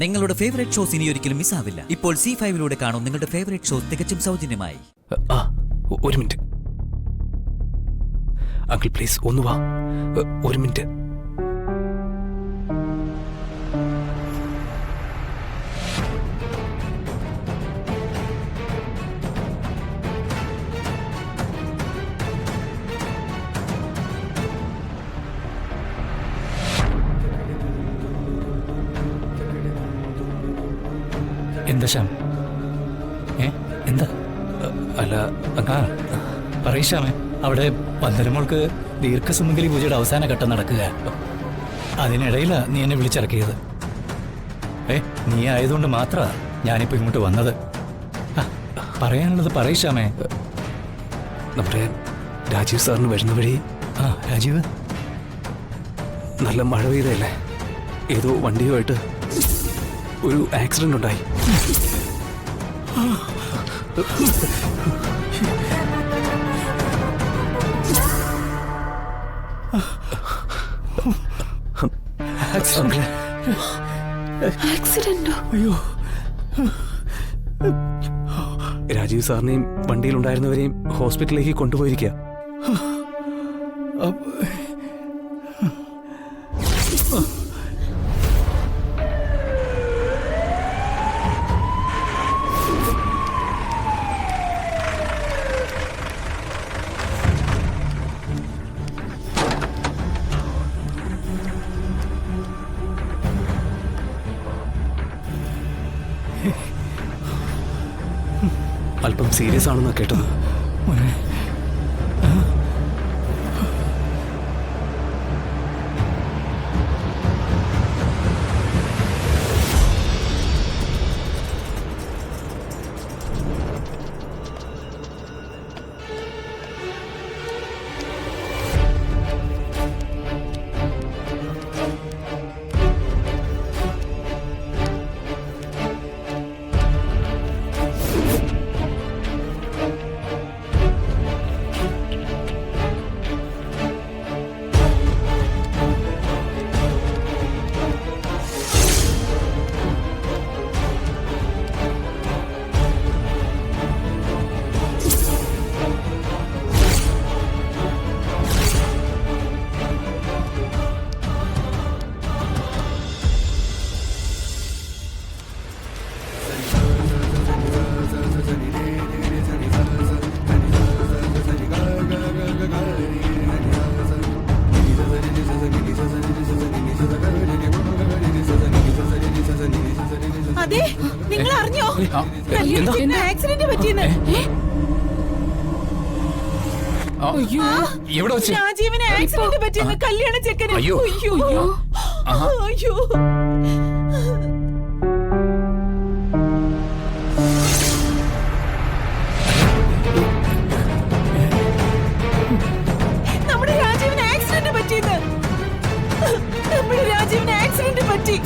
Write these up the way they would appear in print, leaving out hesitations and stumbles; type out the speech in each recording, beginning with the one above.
നിങ്ങളുടെ favourite shows ഇനി ഒരിക്കലും മിസ്സാവില്ല. ഇപ്പോൾ C5 കാണും നിങ്ങളുടെ ഫേവറേറ്റ് ഷോസ് തികച്ചും സൗജന്യമായി. ഒരു മിനിറ്റ് അങ്കിൾ, പ്ലീസ് ഒന്ന് വാ. ഒരു മിനിറ്റ്. എന്താ ശ്യാം? എന്താ? അല്ല പറയ് അവിടെ പന്തലമോൾക്ക് ദീർഘസുമംഗലി പൂജയുടെ അവസാന ഘട്ടം നടക്കുക. അതിനിടയിലാ നീ എന്നെ വിളിച്ചിറക്കിയത്. നീ ആയതുകൊണ്ട് മാത്രമാ ഞാനിപ്പോ ഇങ്ങോട്ട് വന്നത്. പറയാനുള്ളത് പറയ് ശ്യാമേ. നമ്മുടെ രാജീവ് സാറിന് വരുന്ന വഴി. രാജീവ് നല്ല മഴ പെയ്തല്ലേ, ഏതോ വണ്ടിയുമായിട്ട് ഒരു ആക്സിഡന്റ് ഉണ്ടായി. അയ്യോ, രാജീവ് സാറിനെയും വണ്ടിയിലുണ്ടായിരുന്നവരെയും ഹോസ്പിറ്റലിലേക്ക് കൊണ്ടുപോയിരിക്കുക. അല്പം സീരിയസ് ആണെന്നാ കേട്ടത്. അതെ, നിങ്ങൾ അറിഞ്ഞോ ആക്സിഡന്റ് പറ്റിയെന്ന്? രാജീവിന് ആക്സിഡന്റ് പറ്റിയെന്ന്, കല്യാണ ചെക്കന്. അയ്യോ അയ്യോ, നമ്മുടെ രാജീവിന് ആക്സിഡന്റ് പറ്റിയെന്ന്. നമ്മുടെ രാജീവിന് ആക്സിഡന്റ് പറ്റി.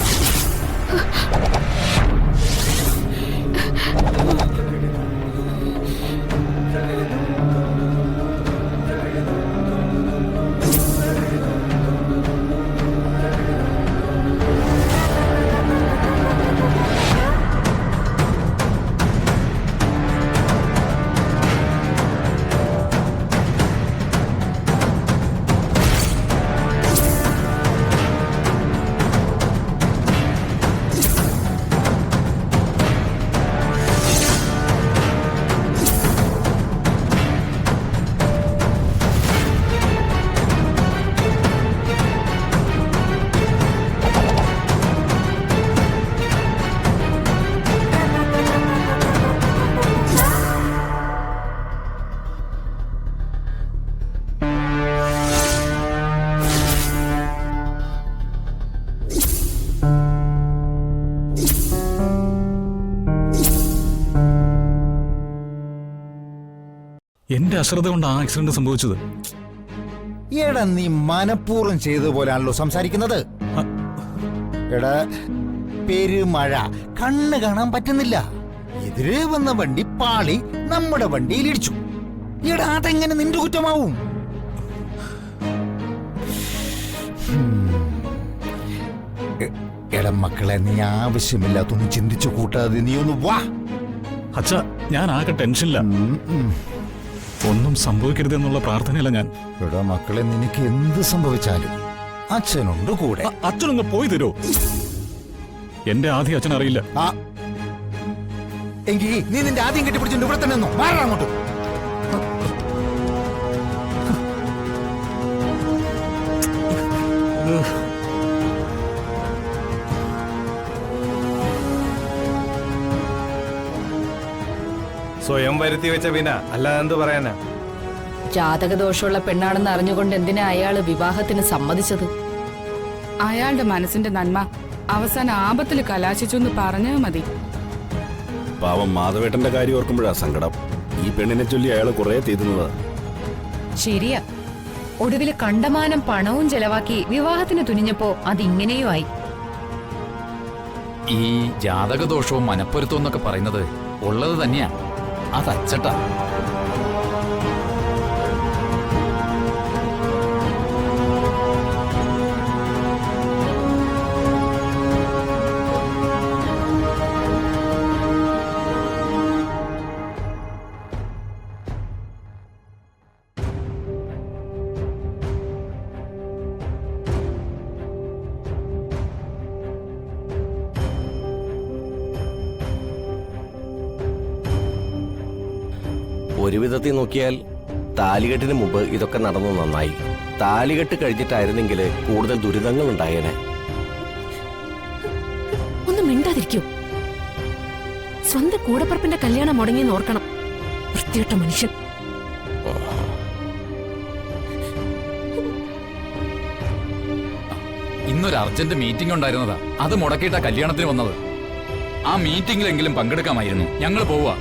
എന്റെ അശ്രദ്ധ കൊണ്ട് ആക്സിഡന്റ് സംഭവിച്ചത്. എടാ, നീ മനഃപൂർവ്വം ചെയ്തതുപോലെയാണല്ലോ സംസാരിക്കുന്നത്. എടാ, പെരുമഴ, കണ്ണ് കാണാൻ പറ്റുന്നില്ല. എതിരെ വന്ന വണ്ടി പാളി നമ്മുടെ വണ്ടിയിൽ ഇടിച്ചു. എടാ, അതെങ്ങനെ നിന്റെ കുറ്റമാവും? എടാ മക്കളെ, നീ ആവശ്യമില്ലാത്തൊന്നും ചിന്തിച്ചു കൂട്ടാതെ നീ ഒന്ന് വാ. അച്ഛ, ഞാൻ ആകെ ടെൻഷനില്ല. ഒന്നും സംഭവിക്കരുതെന്നുള്ള പ്രാർത്ഥനയല്ല ഞാൻ. എടാ മക്കളെ, നിനക്ക് എന്ത് സംഭവിച്ചാലും അച്ഛനുണ്ട് കൂടെ. അച്ഛനൊന്ന് പോയി തരോ? എന്റെ ആദ്യം അച്ഛൻ അറിയില്ല. എങ്കിൽ നീ നിന്റെ ആദ്യം കെട്ടിപ്പിടിച്ചിട്ട് ഇവിടെ തന്നെ നിന്നോ. മാറാ അങ്ങോട്ട്. സ്വയം വരുത്തി വെച്ച വിന അല്ലാതെ എന്ത് പറയാനാ? ജാതകദോഷമുള്ള പെണ്ണാണെന്ന് അറിഞ്ഞുകൊണ്ട് എന്തിനാ അയാള് വിവാഹത്തിന് സമ്മതിച്ചത്? അയാളുടെ മനസ്സിന്റെ നന്മ അവസാന ആപത്തിൽ കലാശിച്ചു എന്ന് പറഞ്ഞാൽ മതി. പാവം മാധവേട്ടന്റെ കാര്യം ഓർക്കുമ്പോഴാ സങ്കടം. ഈ പെണ്ണിനെ ചൊല്ലി അയാൾ കുറെ തീരുന്നതാ. ശരിയാ, ഒടുവില് കണ്ടമാനം പണവും ചെലവാക്കി വിവാഹത്തിന് തുനിഞ്ഞപ്പോ അതിങ്ങനെയും ആയി. ഈ ജാതകദോഷവും മനപ്പൊരുത്തവും എന്നൊക്കെ പറയുന്നത് ഉള്ളത് തന്നെയാ. അതച്ചട്ടാ. ഒരു വിധത്തിൽ നോക്കിയാൽ താലികെട്ടിന് മുമ്പ് ഇതൊക്കെ നടന്നു നന്നായി. താലികെട്ട് കഴിഞ്ഞിട്ടായിരുന്നെങ്കിൽ കൂടുതൽ ദുരിതങ്ങൾ ഉണ്ടായേനെ. ഒന്ന് മിണ്ടാതിരിക്കൂ. സ്വന്തം കൂടപ്പറപ്പിന്റെ കല്യാണം മുടങ്ങിയെന്ന് ഓർക്കണം. വൃത്തികെട്ട മനുഷ്യൻ. ഇന്നൊരു അർജന്റ് മീറ്റിംഗ് ഉണ്ടായിരുന്നതാ. അത് മുടക്കിയിട്ടാ കല്യാണത്തിന് വന്നത്. ആ മീറ്റിംഗിലെങ്കിലും പങ്കെടുക്കാമായിരുന്നു. ഞങ്ങൾ പോവാ.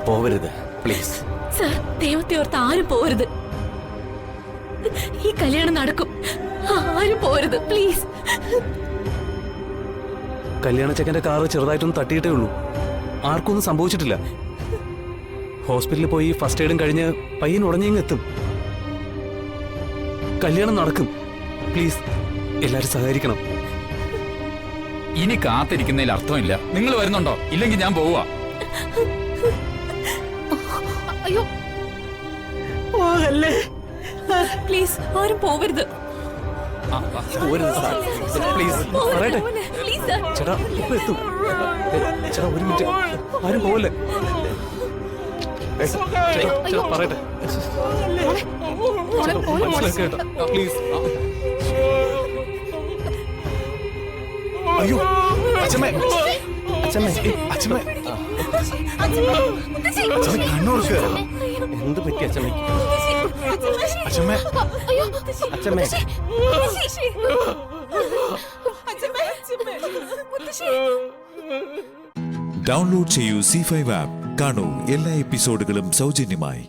പോവരുത് പ്ലീസ്. സർ, ദൈവത്തെ ഓർത്ത് ആരും പോരുത്. ഈ കല്യാണം നടക്കും. ആരും പോരുത്, പ്ലീസ്. കല്യാണച്ചക്കന്റെ കാറ് ചെറുതായിട്ടൊന്ന് തട്ടിയിട്ടേ ഉള്ളൂ. ആർക്കൊന്നും സംഭവിച്ചിട്ടില്ല. ഹോസ്പിറ്റലിൽ പോയി ഫസ്റ്റ് എയ്ഡും കഴിഞ്ഞ് പയ്യൻ ഉടനെയും എത്തും. കല്യാണം നടക്കും. പ്ലീസ്, എല്ലാരും സഹകരിക്കണം. ഇനി കാത്തിരിക്കുന്നതിൽ അർത്ഥമില്ല. നിങ്ങൾ വരുന്നുണ്ടോ? ഇല്ലെങ്കിൽ ഞാൻ പോവാ. അയ്യോ, പോകല്ലേ. പ്ലീസ്, ആരും പോവരുത്. പ്ലീസ് പറയട്ടെ. ചേട്ടാ ഇപ്പൊ എത്തും. ചേട്ടാ ഒരു മിനിറ്റ്, ആരും പോവല്ലേ. ചേട്ടാ പറയട്ടെ. മനസ്സിലാക്കി കേട്ടോ, പ്ലീസ്. അയ്യോ അച്ഛമ്മേ, അച്ഛമ്മേ, അച്ഛമ്മേ, അച്ഛമ്മ കണ്ണോർക്ക്. എന്ത് പറ്റി അച്ഛമ്മയ്ക്ക്? അച്ഛമ്മേ, അച്ഛമ്മേ, ഡൗൺലോഡ് ചെയ്യൂ C5 ആപ്പ്. കാണൂ എല്ലാ എപ്പിസോഡുകളും സൗജന്യമായി.